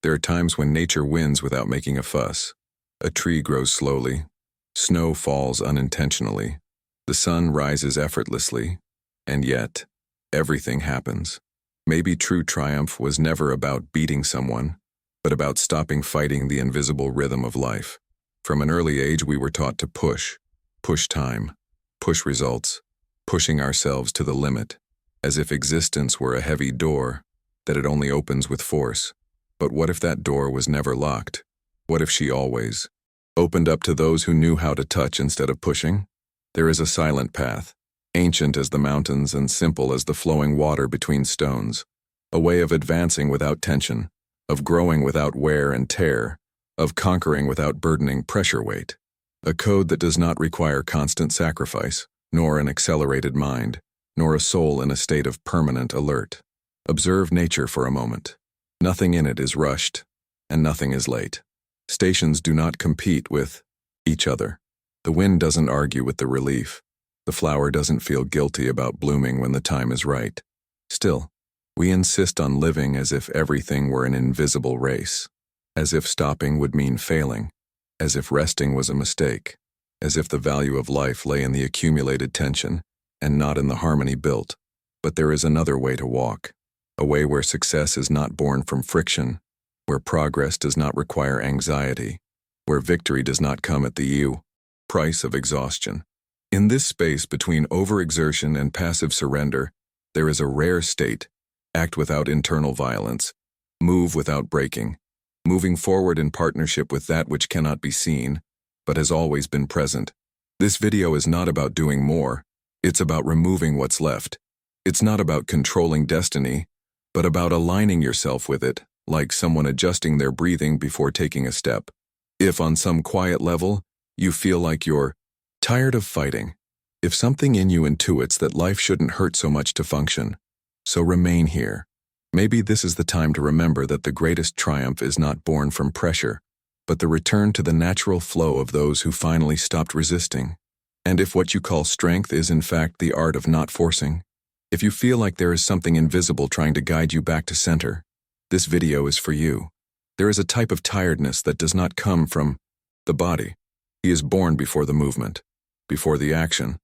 There are times when nature wins without making a fuss. A tree grows slowly. Snow falls unintentionally. The sun rises effortlessly. And yet, everything happens. Maybe true triumph was never about beating someone, but about stopping fighting the invisible rhythm of life. From an early age, we were taught to push time, push results, pushing ourselves to the limit, as if existence were a heavy door, that it only opens with force. But what if that door was never locked? What if she always opened up to those who knew how to touch instead of pushing? There is a silent path, ancient as the mountains and simple as the flowing water between stones, a way of advancing without tension, of growing without wear and tear, of conquering without burdening pressure weight. A code that does not require constant sacrifice, nor an accelerated mind, nor a soul in a state of permanent alert. Observe nature for a moment. Nothing in it is rushed, and nothing is late. Stations do not compete with each other. The wind doesn't argue with the relief. The flower doesn't feel guilty about blooming when the time is right. Still, we insist on living as if everything were an invisible race, as if stopping would mean failing, as if resting was a mistake, as if the value of life lay in the accumulated tension and not in the harmony built. But there is another way to walk, a way where success is not born from friction, where progress does not require anxiety, where victory does not come at the price of exhaustion. In this space between overexertion and passive surrender, there is a rare state: act without internal violence, move without breaking, moving forward in partnership with that which cannot be seen, but has always been present. This video is not about doing more, it's about removing what's left. It's not about controlling destiny, but about aligning yourself with it, like someone adjusting their breathing before taking a step. If on some quiet level, you feel like you're tired of fighting, if something in you intuits that life shouldn't hurt so much to function, so remain here. Maybe this is the time to remember that the greatest triumph is not born from pressure, but the return to the natural flow of those who finally stopped resisting. And if what you call strength is in fact the art of not forcing, if you feel like there is something invisible trying to guide you back to center, this video is for you. There is a type of tiredness that does not come from the body. He is born before the movement, before the action,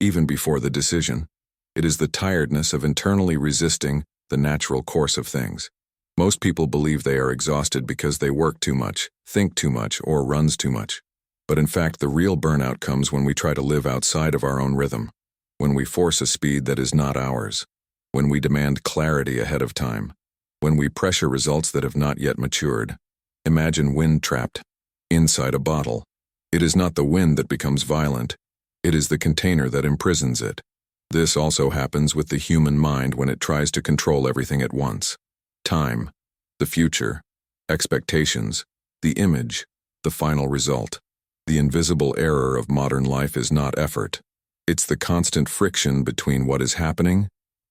even before the decision. It is the tiredness of internally resisting the natural course of things. Most people believe they are exhausted because they work too much, think too much, or runs too much. But in fact, the real burnout comes when we try to live outside of our own rhythm, when we force a speed that is not ours, when we demand clarity ahead of time, when we pressure results that have not yet matured. Imagine wind trapped inside a bottle. It is not the wind that becomes violent, it is the container that imprisons it. This also happens with the human mind when it tries to control everything at once. Time, the future, expectations, the image, the final result. The invisible error of modern life is not effort. It's the constant friction between what is happening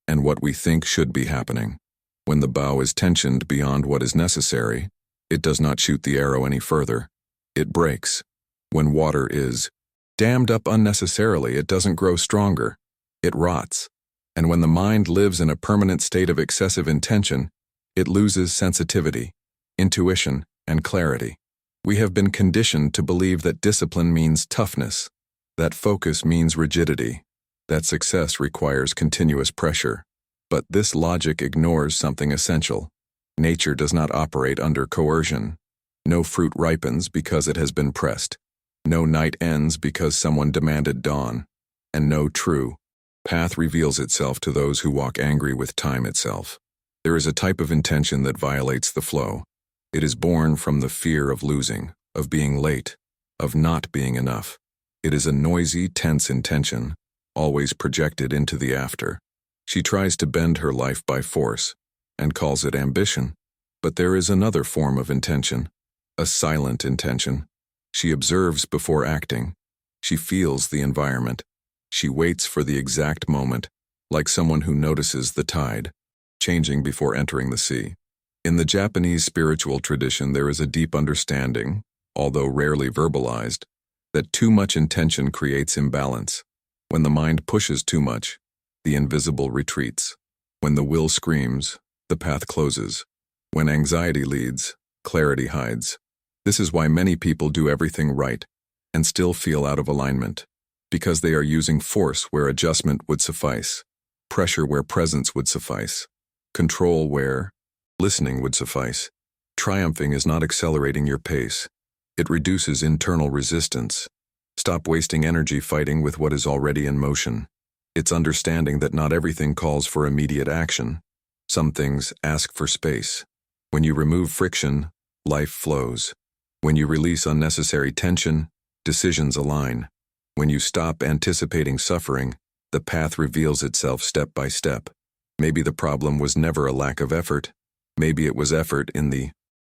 and what we think should be happening. When the bow is tensioned beyond what is necessary, it does not shoot the arrow any further. It breaks. When water is dammed up unnecessarily, it doesn't grow stronger. It rots. And when the mind lives in a permanent state of excessive intention, it loses sensitivity, intuition, and clarity. We have been conditioned to believe that discipline means toughness, that focus means rigidity, that success requires continuous pressure. But this logic ignores something essential. Nature does not operate under coercion. No fruit ripens because it has been pressed. No night ends because someone demanded dawn. And no true path reveals itself to those who walk angry with time itself. There is a type of intention that violates the flow. It is born from the fear of losing, of being late, of not being enough. It is a noisy, tense intention, always projected into the after. She tries to bend her life by force, and calls it ambition. But there is another form of intention, a silent intention. She observes before acting. She feels the environment. She waits for the exact moment, like someone who notices the tide changing before entering the sea. In the Japanese spiritual tradition, there is a deep understanding, although rarely verbalized, that too much intention creates imbalance. When the mind pushes too much, the invisible retreats. When the will screams, the path closes. When anxiety leads, clarity hides. This is why many people do everything right and still feel out of alignment, because they are using force where adjustment would suffice, pressure where presence would suffice, control where listening would suffice. Triumphing is not accelerating your pace. It reduces internal resistance. Stop wasting energy fighting with what is already in motion. It's understanding that not everything calls for immediate action. Some things ask for space. When you remove friction, life flows. When you release unnecessary tension, decisions align. When you stop anticipating suffering, the path reveals itself step by step. Maybe the problem was never a lack of effort. Maybe it was effort in the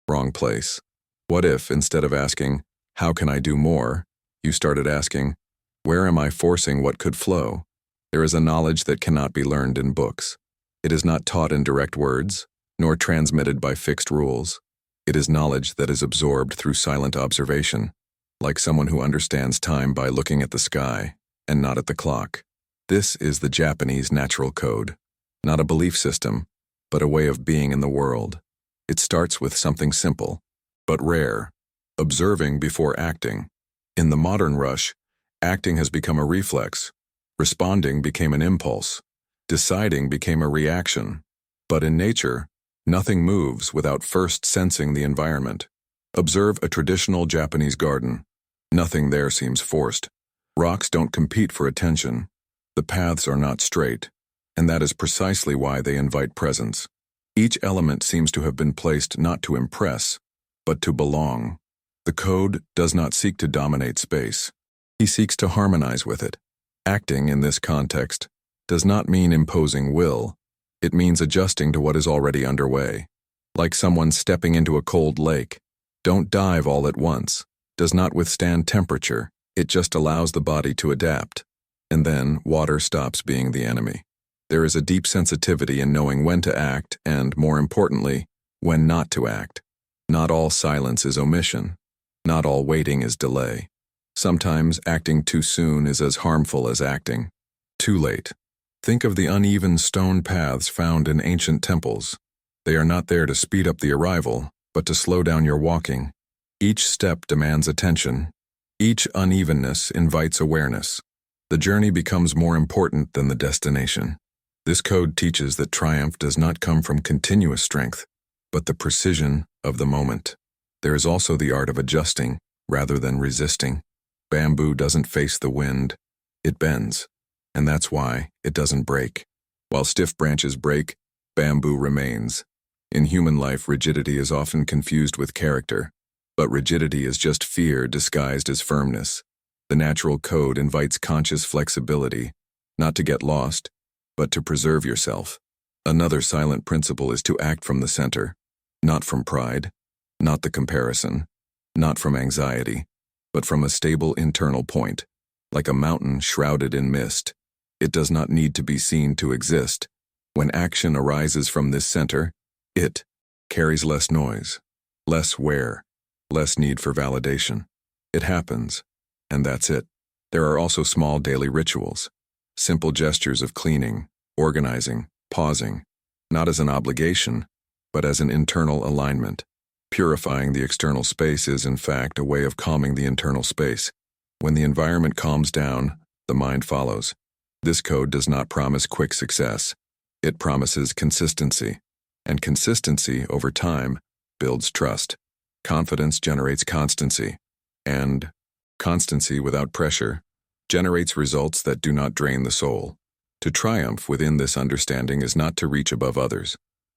wrong place. What if, instead of asking, "How can I do more?" you started asking, "Where am I forcing what could flow?" There is a knowledge that cannot be learned in books. It is not taught in direct words, nor transmitted by fixed rules. It is knowledge that is absorbed through silent observation, like someone who understands time by looking at the sky and not at the clock. This is the Japanese natural code, not a belief system, but a way of being in the world. It starts with something simple, but rare: observing before acting. In the modern rush, acting has become a reflex. Responding became an impulse. Deciding became a reaction. But in nature, nothing moves without first sensing the environment. Observe a traditional Japanese garden. Nothing there seems forced. Rocks don't compete for attention. The paths are not straight, and that is precisely why they invite presence. Each element seems to have been placed not to impress, but to belong. The code does not seek to dominate space. He seeks to harmonize with it. Acting in this context does not mean imposing will. It means adjusting to what is already underway. Like someone stepping into a cold lake. Don't dive all at once. Does not withstand temperature. It just allows the body to adapt. And then water stops being the enemy. There is a deep sensitivity in knowing when to act and, more importantly, when not to act. Not all silence is omission. Not all waiting is delay. Sometimes acting too soon is as harmful as acting too late. Think of the uneven stone paths found in ancient temples. They are not there to speed up the arrival, but to slow down your walking. Each step demands attention. Each unevenness invites awareness. The journey becomes more important than the destination. This code teaches that triumph does not come from continuous strength, but the precision of the moment. There is also the art of adjusting rather than resisting. Bamboo doesn't face the wind, it bends, and that's why it doesn't break. While stiff branches break, bamboo remains. In human life, rigidity is often confused with character, but rigidity is just fear disguised as firmness. The natural code invites conscious flexibility, not to get lost, but to preserve yourself. Another silent principle is to act from the center, not from pride, not the comparison, not from anxiety, but from a stable internal point, like a mountain shrouded in mist. It does not need to be seen to exist. When action arises from this center, it carries less noise, less wear, less need for validation. It happens, and that's it. There are also small daily rituals, simple gestures of cleaning, organizing, pausing, not as an obligation, but as an internal alignment. Purifying the external space is, in fact, a way of calming the internal space. When the environment calms down, the mind follows. This code does not promise quick success. It promises consistency. And consistency, over time, builds trust. Confidence generates constancy. And constancy without pressure generates results that do not drain the soul. To triumph within this understanding is not to reach above others.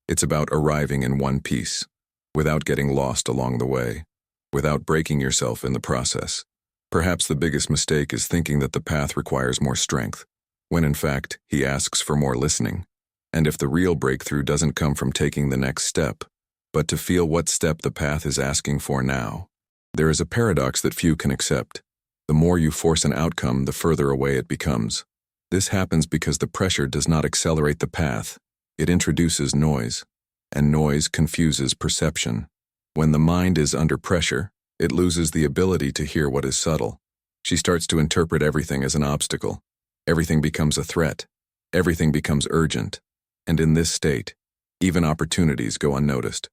It's about arriving in one piece, without getting lost along the way, without breaking yourself in the process. Perhaps the biggest mistake is thinking that the path requires more strength, when in fact, he asks for more listening. And if the real breakthrough doesn't come from taking the next step, but to feel what step the path is asking for now. There is a paradox that few can accept. The more you force an outcome, the further away it becomes. This happens because the pressure does not accelerate the path. It introduces noise, and noise confuses perception. When the mind is under pressure, it loses the ability to hear what is subtle. She starts to interpret everything as an obstacle. Everything becomes a threat. Everything becomes urgent. And in this state, even opportunities go unnoticed.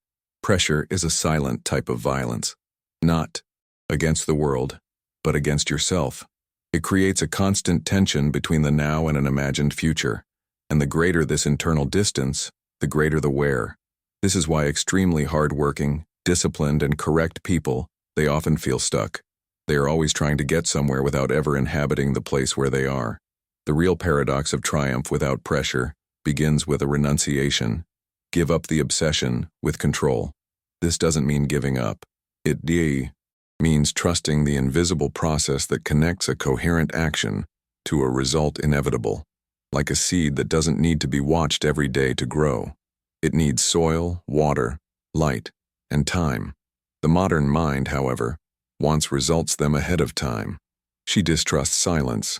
Pressure is a silent type of violence, not against the world, but against yourself. It creates a constant tension between the now and an imagined future, and the greater this internal distance, the greater the wear. This is why extremely hard-working, disciplined, and correct people, they often feel stuck. They are always trying to get somewhere without ever inhabiting the place where they are. The real paradox of triumph without pressure begins with a renunciation. Give up the obsession with control. This doesn't mean giving up. It means trusting the invisible process that connects a coherent action to a result inevitable, like a seed that doesn't need to be watched every day to grow. It needs soil, water, light, and time. The modern mind, however, wants results them ahead of time. She distrusts silence.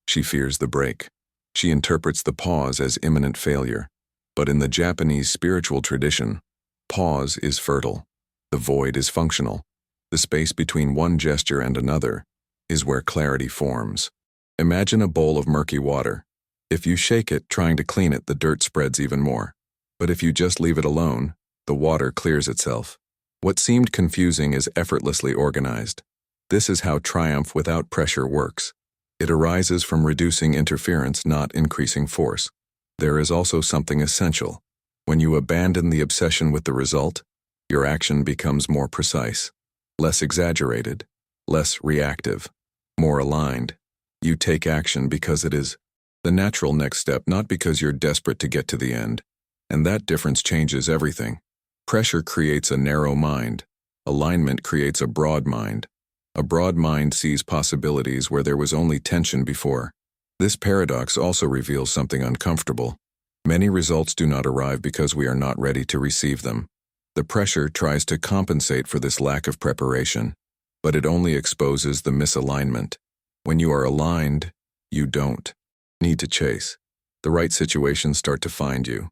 She fears the break. She interprets the pause as imminent failure. But in the Japanese spiritual tradition, pause is fertile. The void is functional. The space between one gesture and another is where clarity forms. Imagine a bowl of murky water. If you shake it, trying to clean it, the dirt spreads even more. But if you just leave it alone, the water clears itself. What seemed confusing is effortlessly organized. This is how triumph without pressure works. It arises from reducing interference, not increasing force. There is also something essential. When you abandon the obsession with the result, your action becomes more precise, less exaggerated, less reactive, more aligned. You take action because it is the natural next step, not because you're desperate to get to the end. And that difference changes everything. Pressure creates a narrow mind. Alignment creates a broad mind. A broad mind sees possibilities where there was only tension before. This paradox also reveals something uncomfortable. Many results do not arrive because we are not ready to receive them. The pressure tries to compensate for this lack of preparation, but it only exposes the misalignment. When you are aligned, you don't need to chase. The right situations start to find you.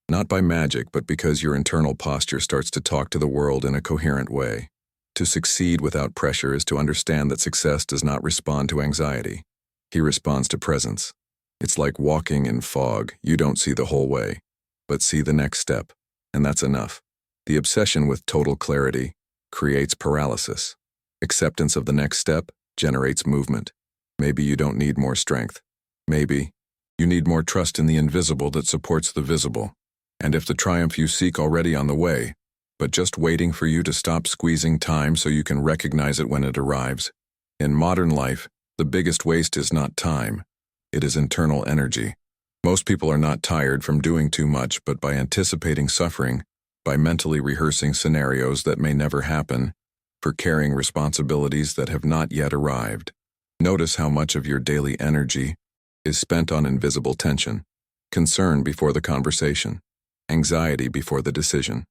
Not by magic, but because your internal posture starts to talk to the world in a coherent way. To succeed without pressure is to understand that success does not respond to anxiety. He responds to presence. It's like walking in fog. You don't see the whole way, but see the next step, and that's enough. The obsession with total clarity creates paralysis. Acceptance of the next step generates movement. Maybe you don't need more strength. Maybe you need more trust in the invisible that supports the visible. And if the triumph you seek already on the way, but just waiting for you to stop squeezing time so you can recognize it when it arrives. In modern life, the biggest waste is not time. It is internal energy. Most people are not tired from doing too much, but by anticipating suffering, by mentally rehearsing scenarios that may never happen, for carrying responsibilities that have not yet arrived. Notice how much of your daily energy is spent on invisible tension, concern before the conversation, anxiety before the decision,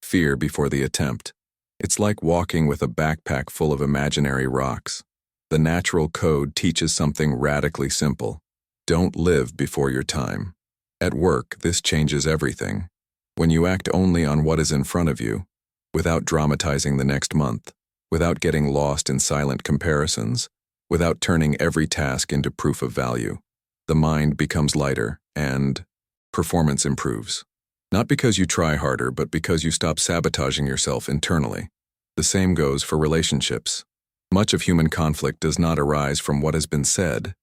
fear before the attempt. It's like walking with a backpack full of imaginary rocks. The natural code teaches something radically simple. Don't live before your time. At work, this changes everything. When you act only on what is in front of you, without dramatizing the next month, without getting lost in silent comparisons, without turning every task into proof of value, the mind becomes lighter and performance improves. Not because you try harder, but because you stop sabotaging yourself internally. The same goes for relationships. Much of human conflict does not arise from what has been said,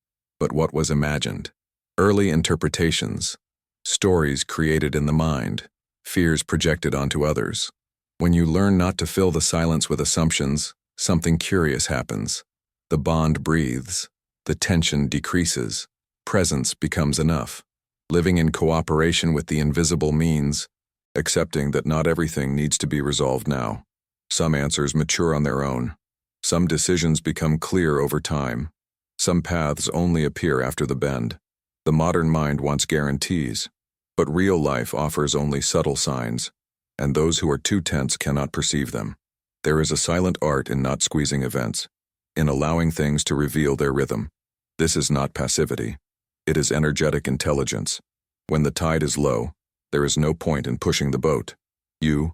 but what was imagined. Early interpretations, stories created in the mind, fears projected onto others. When you learn not to fill the silence with assumptions, something curious happens. The bond breathes, the tension decreases, presence becomes enough. Living in cooperation with the invisible means accepting that not everything needs to be resolved now. Some answers mature on their own. Some decisions become clear over time. Some paths only appear after the bend. The modern mind wants guarantees, but real life offers only subtle signs, and those who are too tense cannot perceive them. There is a silent art in not squeezing events, in allowing things to reveal their rhythm. This is not passivity. It is energetic intelligence. When the tide is low, there is no point in pushing the boat. You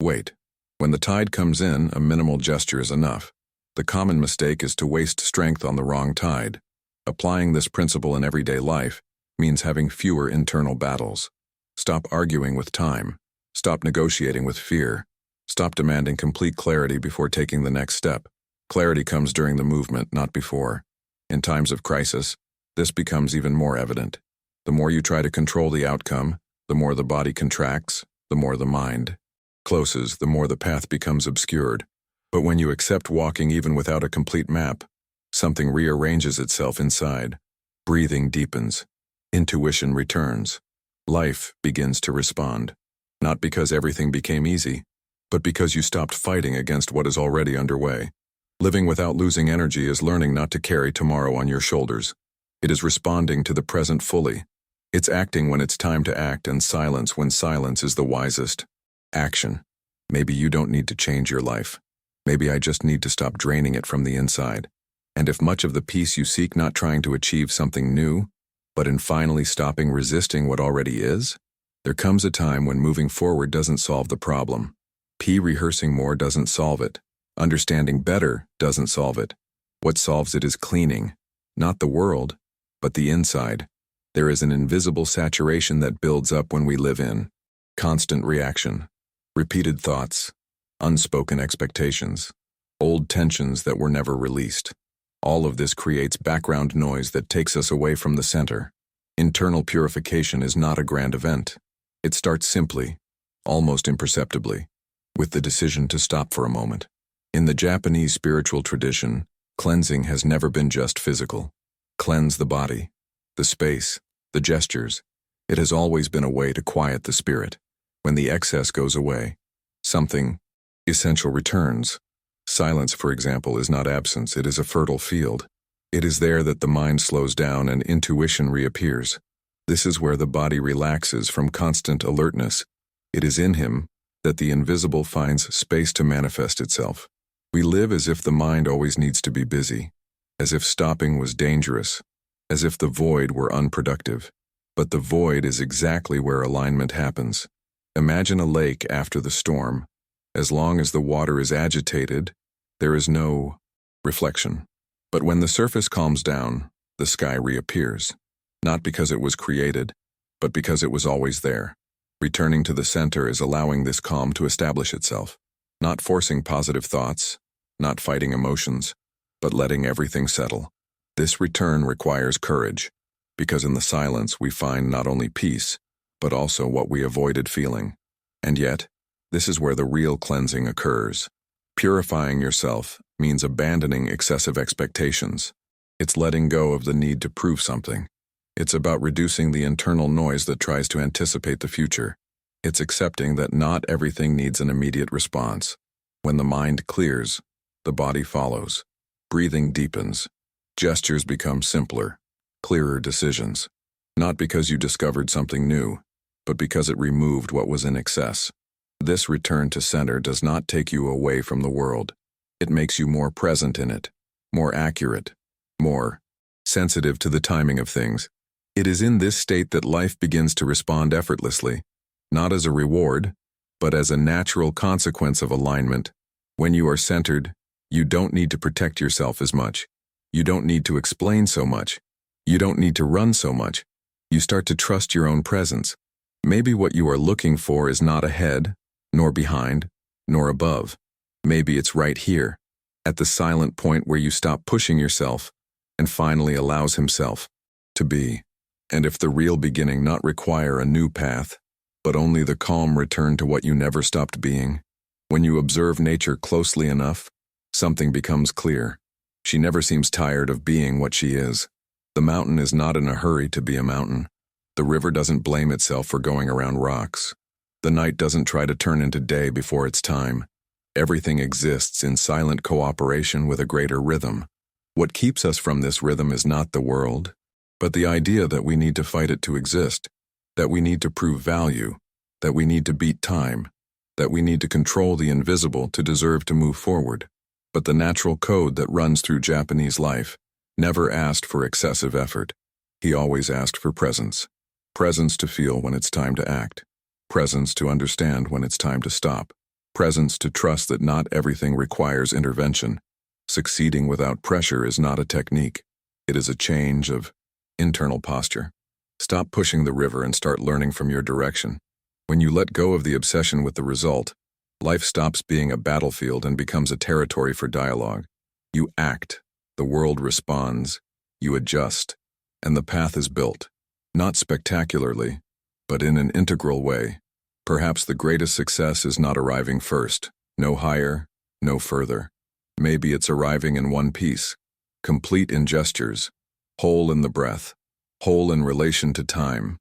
wait. When the tide comes in, a minimal gesture is enough. The common mistake is to waste strength on the wrong tide. Applying this principle in everyday life means having fewer internal battles. Stop arguing with time. Stop negotiating with fear. Stop demanding complete clarity before taking the next step. Clarity comes during the movement, not before. In times of crisis, this becomes even more evident. The more you try to control the outcome, the more the body contracts, the more the mind closes, the more the path becomes obscured. But when you accept walking even without a complete map, something rearranges itself inside. Breathing deepens. Intuition returns. Life begins to respond. Not because everything became easy, but because you stopped fighting against what is already underway. Living without losing energy is learning not to carry tomorrow on your shoulders. It is responding to the present fully. It's acting when it's time to act and silence when silence is the wisest. Action. Maybe you don't need to change your life. Maybe I just need to stop draining it from the inside. And if much of the peace you seek not trying to achieve something new, but in finally stopping resisting what already is, there comes a time when moving forward doesn't solve the problem. Rehearsing more doesn't solve it. Understanding better doesn't solve it. What solves it is cleaning, not the world, but the inside. There is an invisible saturation that builds up when we live in constant reaction, repeated thoughts, unspoken expectations, old tensions that were never released. All of this creates background noise that takes us away from the center. Internal purification is not a grand event. It starts simply, almost imperceptibly, with the decision to stop for a moment. In the Japanese spiritual tradition, cleansing has never been just physical. Cleanse the body, the space, the gestures. It has always been a way to quiet the spirit. When the excess goes away, something essential returns. Silence, for example, is not absence, it is a fertile field. It is there that the mind slows down and intuition reappears. This is where the body relaxes from constant alertness. It is in him that the invisible finds space to manifest itself. We live as if the mind always needs to be busy, as if stopping was dangerous, as if the void were unproductive. But the void is exactly where alignment happens. Imagine a lake after the storm. As long as the water is agitated, there is no reflection. But when the surface calms down, the sky reappears. Not because it was created, but because it was always there. Returning to the center is allowing this calm to establish itself. Not forcing positive thoughts, not fighting emotions, but letting everything settle. This return requires courage, because in the silence we find not only peace, but also what we avoided feeling. And yet, this is where the real cleansing occurs. Purifying yourself means abandoning excessive expectations. It's letting go of the need to prove something. It's about reducing the internal noise that tries to anticipate the future. It's accepting that not everything needs an immediate response. When the mind clears, the body follows. Breathing deepens. Gestures become simpler, clearer decisions. Not because you discovered something new, but because it removed what was in excess. This return to center does not take you away from the world. It makes you more present in it, more accurate, more sensitive to the timing of things. It is in this state that life begins to respond effortlessly, not as a reward, but as a natural consequence of alignment. When you are centered, you don't need to protect yourself as much. You don't need to explain so much. You don't need to run so much. You start to trust your own presence. Maybe what you are looking for is not ahead, nor behind, nor above. Maybe it's right here, at the silent point where you stop pushing yourself and finally allows himself to be. And if the real beginning not require a new path, but only the calm return to what you never stopped being, when you observe nature closely enough, something becomes clear. She never seems tired of being what she is. The mountain is not in a hurry to be a mountain. The river doesn't blame itself for going around rocks. The night doesn't try to turn into day before its time. Everything exists in silent cooperation with a greater rhythm. What keeps us from this rhythm is not the world, but the idea that we need to fight it to exist, that we need to prove value, that we need to beat time, that we need to control the invisible to deserve to move forward. But the natural code that runs through Japanese life never asked for excessive effort. He always asked for presence. Presence to feel when it's time to act. Presence to understand when it's time to stop. Presence to trust that not everything requires intervention. Succeeding without pressure is not a technique. It is a change of internal posture. Stop pushing the river and start learning from your direction. When you let go of the obsession with the result, Life stops being a battlefield and becomes a territory for dialogue. You act, the world responds, you adjust, and the path is built, not spectacularly, but in an integral way. Perhaps the greatest success is not arriving first, no higher, no further. Maybe it's arriving in one piece, complete in gestures, whole in the breath, whole in relation to time,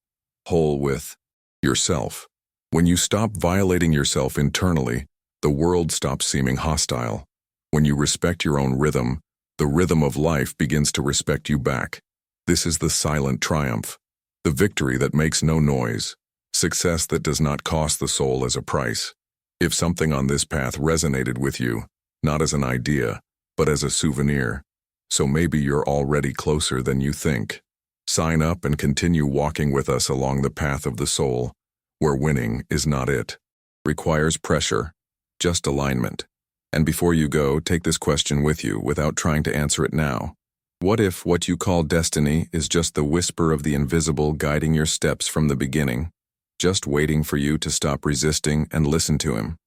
whole with yourself. When you stop violating yourself internally, the world stops seeming hostile. When you respect your own rhythm, the rhythm of life begins to respect you back. This is the silent triumph, the victory that makes no noise, success that does not cost the soul as a price. If something on this path resonated with you, not as an idea, but as a souvenir, so maybe you're already closer than you think. Sign up and continue walking with us along the path of the soul, where winning is not it. Requires pressure, just alignment. And before you go, take this question with you without trying to answer it now. What if what you call destiny is just the whisper of the invisible guiding your steps from the beginning, just waiting for you to stop resisting and listen to him?